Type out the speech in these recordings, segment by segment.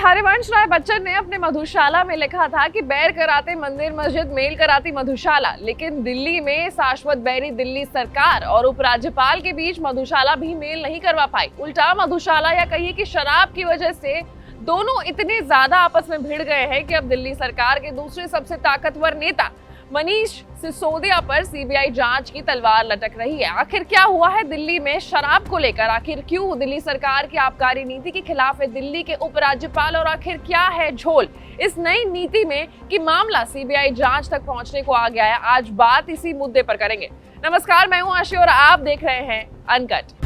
हरिवंश राय बच्चन ने अपने मधुशाला में लिखा था कि बैर कराते मंदिर मस्जिद, मेल कराती मधुशाला। लेकिन दिल्ली में शाश्वत बैरी दिल्ली सरकार और उपराज्यपाल के बीच मधुशाला भी मेल नहीं करवा पाई। उल्टा मधुशाला या कहिए कि शराब की वजह से दोनों इतने ज्यादा आपस में भिड़ गए हैं कि अब दिल्ली सरकार के दूसरे सबसे ताकतवर नेता मनीष सिसोदिया पर सीबीआई जांच की तलवार लटक रही है। आखिर क्या हुआ है दिल्ली में शराब को लेकर? आखिर क्यों दिल्ली सरकार की आबकारी नीति के खिलाफ है दिल्ली के उपराज्यपाल? और आखिर क्या है झोल इस नई नीति में कि मामला सीबीआई जांच तक पहुंचने को आ गया है? आज बात इसी मुद्दे पर करेंगे। नमस्कार, मैं हूं आशी और आप देख रहे हैं अनकट।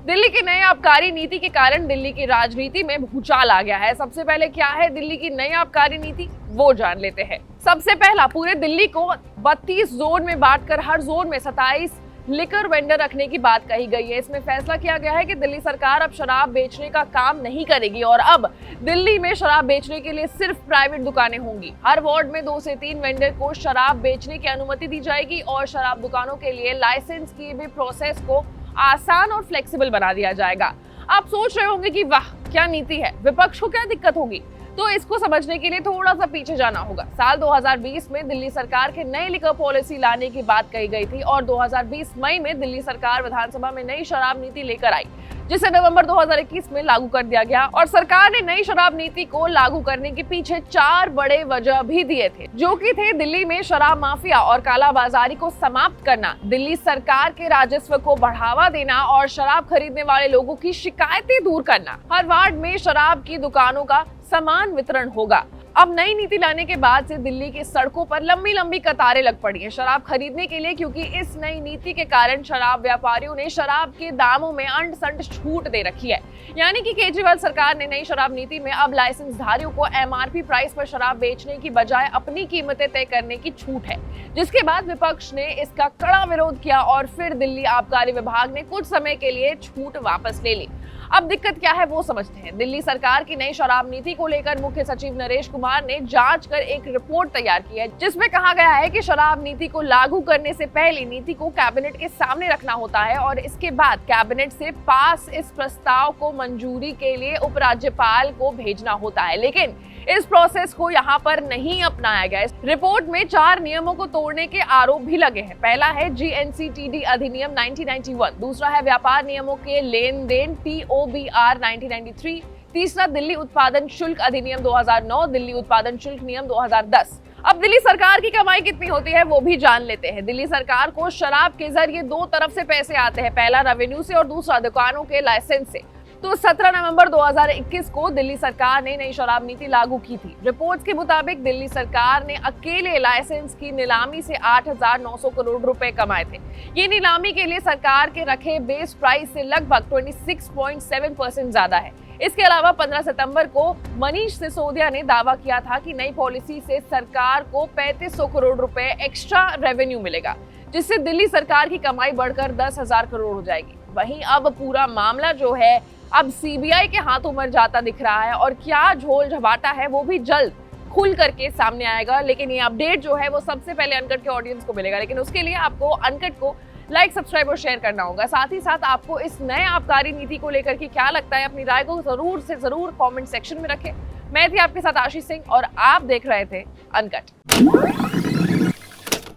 दिल्ली की नई आबकारी नीति के कारण दिल्ली की राजनीति में भूचाल आ गया है। सबसे पहले क्या है दिल्ली की नई आबकारी नीति, वो जान लेते हैं। सबसे पहला, पूरे दिल्ली को 32 जोन में बांटकर हर जोन में 27 लिकर वेंडर रखने की बात कही गई है। इसमें फैसला किया गया है कि दिल्ली सरकार अब शराब बेचने का काम नहीं करेगी और अब दिल्ली में शराब बेचने के लिए सिर्फ प्राइवेट दुकानें होंगी। हर वार्ड में 2 से 3 वेंडर को शराब बेचने की अनुमति दी जाएगी और शराब दुकानों के लिए लाइसेंस की भी प्रोसेस को आसान और फ्लेक्सिबल बना दिया जाएगा। आप सोच रहे होंगे कि वाह क्या नीति है, विपक्ष को क्या दिक्कत होगी? तो इसको समझने के लिए थोड़ा सा पीछे जाना होगा। साल 2020 में दिल्ली सरकार के नई लिकर पॉलिसी लाने की बात कही गई थी और 2020 मई में दिल्ली सरकार विधानसभा में नई शराब नीति लेकर आई, जिसे नवंबर 2021 में लागू कर दिया गया। और सरकार ने नई शराब नीति को लागू करने के पीछे 4 बड़े वजह भी दिए थे, जो कि थे दिल्ली में शराब माफिया और कालाबाजारी को समाप्त करना, दिल्ली सरकार के राजस्व को बढ़ावा देना और शराब खरीदने वाले लोगों की शिकायतें दूर करना। हर वार्ड में शराब की दुकानों का समान वितरण होगा। अब नई नीति लाने के बाद से दिल्ली की सड़कों पर लंबी लंबी कतारें लग पड़ी हैं शराब खरीदने के लिए, क्योंकि इस नई नीति के कारण शराब व्यापारियों ने शराब के दामों में अंट संट छूट दे रखी है। यानी कि केजरीवाल सरकार ने नई शराब नीति में अब लाइसेंस धारियों को एमआरपी प्राइस पर शराब बेचने की बजाय अपनी कीमतें तय करने की छूट है, जिसके बाद विपक्ष ने इसका कड़ा विरोध किया और फिर दिल्ली आबकारी विभाग ने कुछ समय के लिए छूट वापस ले ली। अब दिक्कत क्या है वो समझते हैं। दिल्ली सरकार की नई शराब नीति को लेकर मुख्य सचिव नरेश कुमार ने जांच कर एक रिपोर्ट तैयार की है, जिसमें कहा गया है कि शराब नीति को लागू करने से पहले नीति को कैबिनेट के सामने रखना होता है और इसके बाद कैबिनेट से पास इस प्रस्ताव को मंजूरी के लिए उपराज्यपाल को भेजना होता है। लेकिन इस प्रोसेस को यहाँ पर नहीं अपनाया गया। रिपोर्ट में 4 नियमों को तोड़ने के आरोप भी लगे हैं। पहला है जीएनसीटीडी अधिनियम 1991, दूसरा है व्यापार नियमों के लेन देन TOBR 1993, तीसरा दिल्ली उत्पादन शुल्क अधिनियम 2009, दिल्ली उत्पादन शुल्क नियम 2010। अब दिल्ली सरकार की कमाई कितनी होती है वो भी जान लेते हैं। दिल्ली सरकार को शराब के जरिए 2 तरफ से पैसे आते हैं, पहला रेवेन्यू से और दूसरा दुकानों के लाइसेंस से। तो 17 नवंबर 2021 को दिल्ली सरकार ने नई शराब नीति लागू की थी। रिपोर्ट्स के मुताबिक दिल्ली सरकार ने अकेले लाइसेंस की नीलामी से 8,900 करोड़ रुपए कमाए थे। ये नीलामी के लिए सरकार के रखे बेस प्राइस से लगभग 26.7% ज्यादा है। इसके अलावा 15 सितंबर को मनीष सिसोदिया ने दावा किया था कि नई पॉलिसी से सरकार को 3500 करोड़ रुपए एक्स्ट्रा रेवेन्यू मिलेगा, जिससे दिल्ली सरकार की कमाई बढ़कर 10,000 करोड़ हो जाएगी। वहीं अब पूरा मामला जो है अब सीबीआई के हाथों मर जाता दिख रहा है और क्या झोल झपाटा है वो भी जल्द खुल करके सामने आएगा। लेकिन ये अपडेट जो है वो सबसे पहले अनकट के ऑडियंस को मिलेगा, लेकिन उसके लिए आपको अनकट को लाइक, सब्सक्राइब और शेयर करना होगा। साथ ही साथ आपको इस नए आबकारी नीति को लेकर के क्या लगता है, अपनी राय को जरूर से जरूर कमेंट सेक्शन में रखें। मैं थी आपके साथ आशीष सिंह और आप देख रहे थे अनकट।